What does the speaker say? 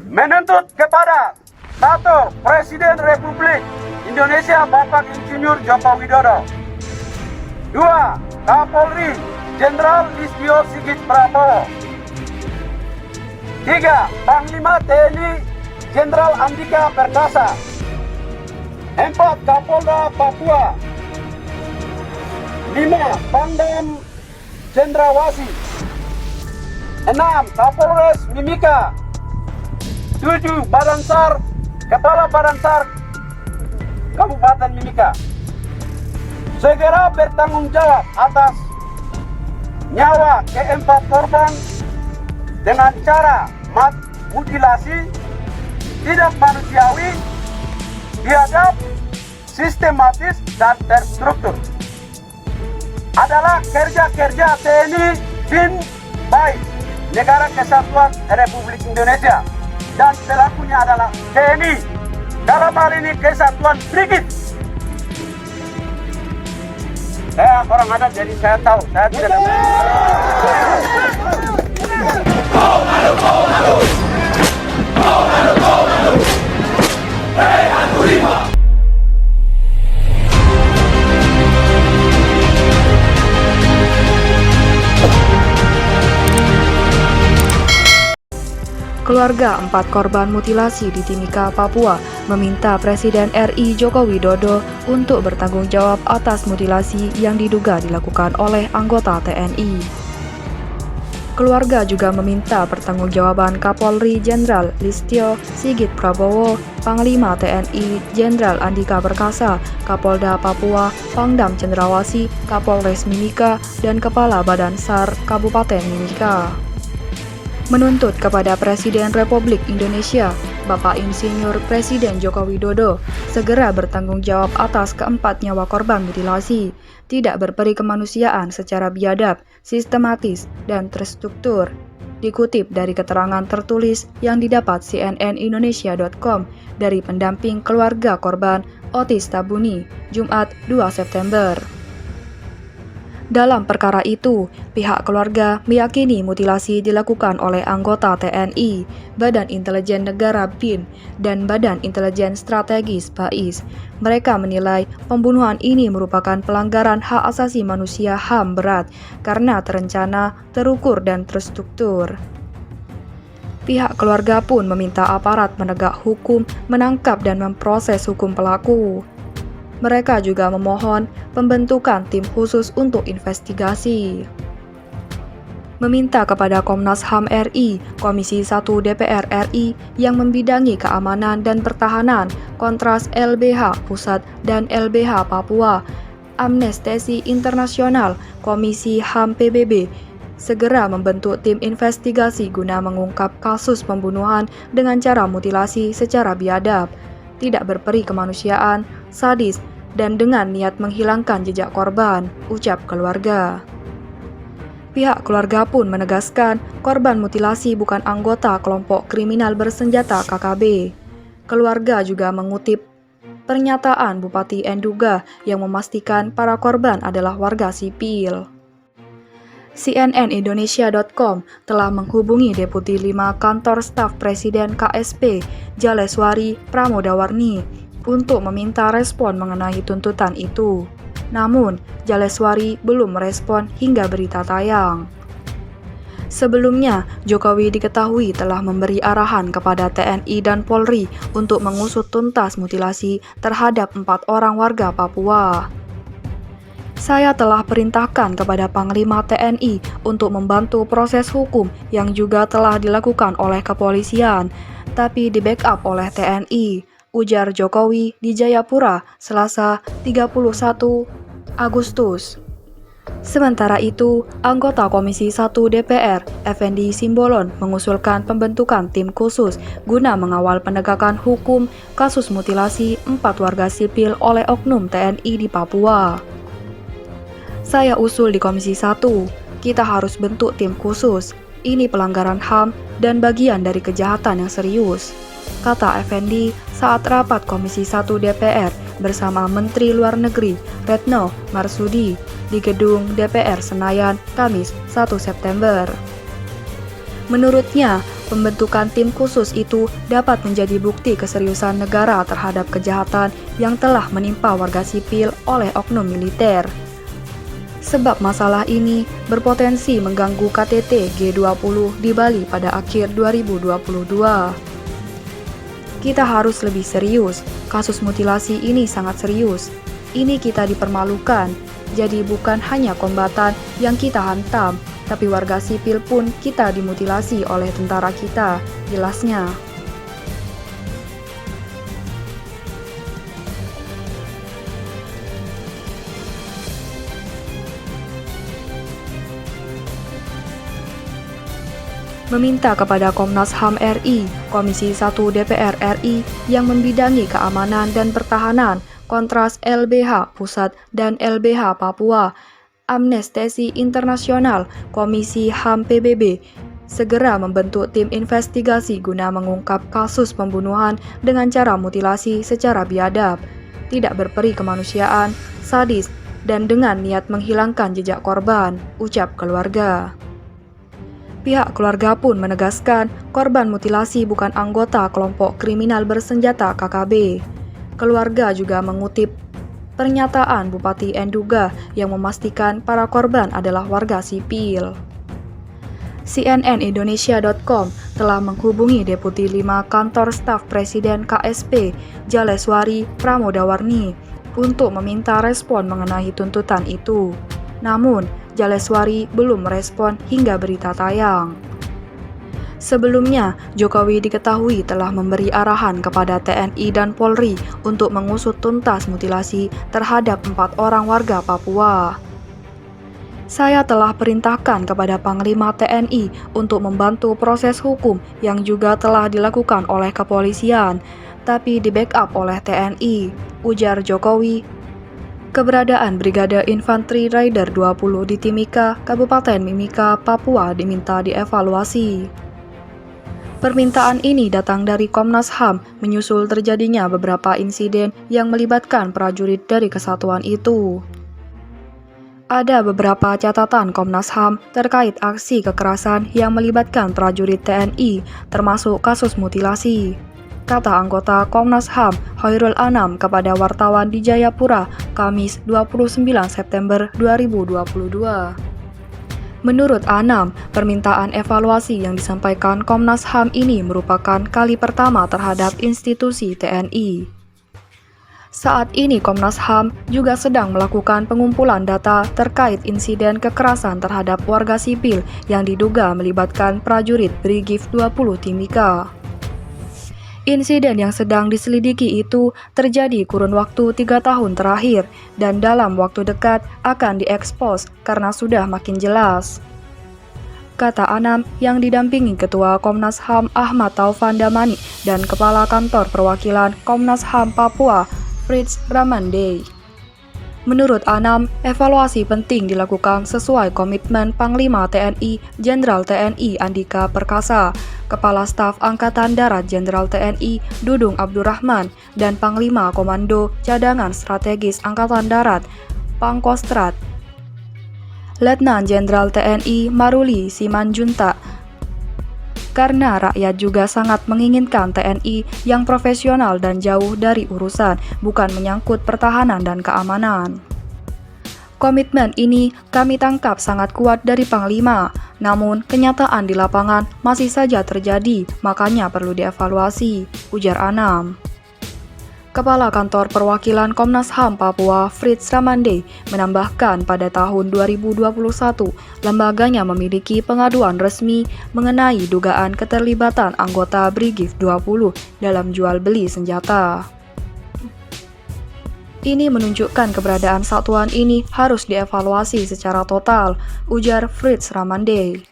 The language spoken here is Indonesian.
menuntut kepada satu, Presiden Republik Indonesia Bapak Insinyur Joko Widodo. 2. Kapolri Jenderal Listio Sigit Prabowo. 3. Panglima TNI Jenderal Andika Perkasa. 4. Kapolda Papua. 5. Pangdam Cendrawasih. 6. Kapolres Mimika. 7. Kepala Badan SAR Kabupaten Mimika segera bertanggung jawab atas nyawa keempat korban dengan cara mutilasi tidak manusiawi, biadab, sistematis, dan terstruktur. Adalah kerja-kerja TNI bin baik Negara Kesatuan Republik Indonesia, dan pelakunya adalah TNI, dalam hal ini Kesatuan Brigit. Saya orang adat, jadi saya tahu, saya tidak Keluarga 4 korban mutilasi di Timika, Papua meminta Presiden RI Joko Widodo untuk bertanggung jawab atas mutilasi yang diduga dilakukan oleh anggota TNI. Keluarga juga meminta pertanggungjawaban Kapolri Jenderal Listio Sigit Prabowo, Panglima TNI Jenderal Andika Perkasa, Kapolda Papua, Pangdam Cendrawasih, Kapolres Mimika, dan Kepala Badan SAR Kabupaten Mimika. Menuntut kepada Presiden Republik Indonesia, Bapak Insinyur Presiden Joko Widodo, segera bertanggung jawab atas keempat nyawa korban mutilasi, tidak berperi kemanusiaan secara biadab, sistematis, dan terstruktur. Dikutip dari keterangan tertulis yang didapat cnnindonesia.com dari pendamping keluarga korban Otis Tabuni, Jumat 2 September. Dalam perkara itu, pihak keluarga meyakini mutilasi dilakukan oleh anggota TNI, Badan Intelijen Negara BIN, dan Badan Intelijen Strategis BAIS. Mereka menilai pembunuhan ini merupakan pelanggaran hak asasi manusia HAM berat karena terencana, terukur, dan terstruktur. Pihak keluarga pun meminta aparat penegak hukum menangkap dan memproses hukum pelaku. Mereka juga memohon pembentukan tim khusus untuk investigasi. Meminta kepada Komnas HAM RI, Komisi 1 DPR RI yang membidangi keamanan dan pertahanan, Kontras LBH Pusat dan LBH Papua, Amnesty Internasional, Komisi HAM PBB, segera membentuk tim investigasi guna mengungkap kasus pembunuhan dengan cara mutilasi secara biadab, tidak berperi kemanusiaan, sadis, dan dengan niat menghilangkan jejak korban, ucap keluarga. Pihak keluarga pun menegaskan korban mutilasi bukan anggota kelompok kriminal bersenjata KKB. Keluarga juga mengutip pernyataan Bupati Enduga yang memastikan para korban adalah warga sipil. cnnindonesia.com telah menghubungi Deputi 5 Kantor Staf Presiden KSP, Jaleswari Pramodawarni, untuk meminta respon mengenai tuntutan itu. Namun, Jaleswari belum merespon hingga berita tayang. Sebelumnya, Jokowi diketahui telah memberi arahan kepada TNI dan Polri untuk mengusut tuntas mutilasi terhadap 4 orang warga Papua. Saya telah perintahkan kepada Panglima TNI untuk membantu proses hukum yang juga telah dilakukan oleh kepolisian, tapi di-backup oleh TNI, ujar Jokowi di Jayapura, Selasa 31 Agustus. Sementara itu, anggota Komisi 1 DPR, Effendi Simbolon, mengusulkan pembentukan tim khusus guna mengawal penegakan hukum kasus mutilasi 4 warga sipil oleh oknum TNI di Papua. Saya usul di Komisi 1, kita harus bentuk tim khusus. Ini pelanggaran HAM dan bagian dari kejahatan yang serius, kata Effendi saat rapat Komisi 1 DPR bersama Menteri Luar Negeri Retno Marsudi di gedung DPR Senayan, Kamis 1 September. Menurutnya, pembentukan tim khusus itu dapat menjadi bukti keseriusan negara terhadap kejahatan yang telah menimpa warga sipil oleh oknum militer. Sebab masalah ini berpotensi mengganggu KTT G20 di Bali pada akhir 2022. Kita harus lebih serius, kasus mutilasi ini sangat serius. Ini kita dipermalukan, jadi bukan hanya kombatan yang kita hantam, tapi warga sipil pun kita dimutilasi oleh tentara kita, jelasnya. Meminta kepada Komnas HAM RI, Komisi 1 DPR RI yang membidangi keamanan dan pertahanan, Kontras LBH Pusat dan LBH Papua, Amnesty Internasional, Komisi HAM PBB, segera membentuk tim investigasi guna mengungkap kasus pembunuhan dengan cara mutilasi secara biadab, tidak berperi kemanusiaan, sadis, dan dengan niat menghilangkan jejak korban, ucap keluarga. Pihak keluarga pun menegaskan korban mutilasi bukan anggota kelompok kriminal bersenjata KKB. Keluarga juga mengutip pernyataan Bupati Enduga yang memastikan para korban adalah warga sipil. CNNindonesia.com telah menghubungi Deputi 5 Kantor Staf Presiden KSP, Jaleswari Pramodawarni, untuk meminta respon mengenai tuntutan itu. Namun, Jaleswari belum merespon hingga berita tayang. Sebelumnya, Jokowi diketahui telah memberi arahan kepada TNI dan Polri untuk mengusut tuntas mutilasi terhadap 4 orang warga Papua. Saya telah perintahkan kepada Panglima TNI untuk membantu proses hukum yang juga telah dilakukan oleh kepolisian, tapi di-backup oleh TNI, ujar Jokowi. Keberadaan Brigade Infanteri Raider 20 di Timika, Kabupaten Mimika, Papua diminta dievaluasi. Permintaan ini datang dari Komnas HAM menyusul terjadinya beberapa insiden yang melibatkan prajurit dari kesatuan itu. Ada beberapa catatan Komnas HAM terkait aksi kekerasan yang melibatkan prajurit TNI, termasuk kasus mutilasi, kata anggota Komnas HAM Khairul Anam kepada wartawan di Jayapura, Kamis 29 September 2022. Menurut Anam, permintaan evaluasi yang disampaikan Komnas HAM ini merupakan kali pertama terhadap institusi TNI. Saat ini Komnas HAM juga sedang melakukan pengumpulan data terkait insiden kekerasan terhadap warga sipil yang diduga melibatkan prajurit Brigif 20 Timika. Insiden yang sedang diselidiki itu terjadi kurun waktu 3 tahun terakhir dan dalam waktu dekat akan diekspos karena sudah makin jelas, kata Anam yang didampingi Ketua Komnas HAM Ahmad Taufan Damani dan Kepala Kantor Perwakilan Komnas HAM Papua Fritz Ramande. Menurut Anam, evaluasi penting dilakukan sesuai komitmen Panglima TNI Jenderal TNI Andika Perkasa, Kepala Staf Angkatan Darat Jenderal TNI Dudung Abdurrahman, dan Panglima Komando Cadangan Strategis Angkatan Darat Pangkostrat Letnan Jenderal TNI Maruli Simanjuntak. Karena rakyat juga sangat menginginkan TNI yang profesional dan jauh dari urusan, bukan menyangkut pertahanan dan keamanan. Komitmen ini kami tangkap sangat kuat dari Panglima, namun kenyataan di lapangan masih saja terjadi, makanya perlu dievaluasi, ujar Anam. Kepala Kantor Perwakilan Komnas HAM Papua Fritz Ramande menambahkan pada tahun 2021, lembaganya memiliki pengaduan resmi mengenai dugaan keterlibatan anggota Brigif 20 dalam jual beli senjata. Ini menunjukkan keberadaan satuan ini harus dievaluasi secara total, ujar Fritz Ramande.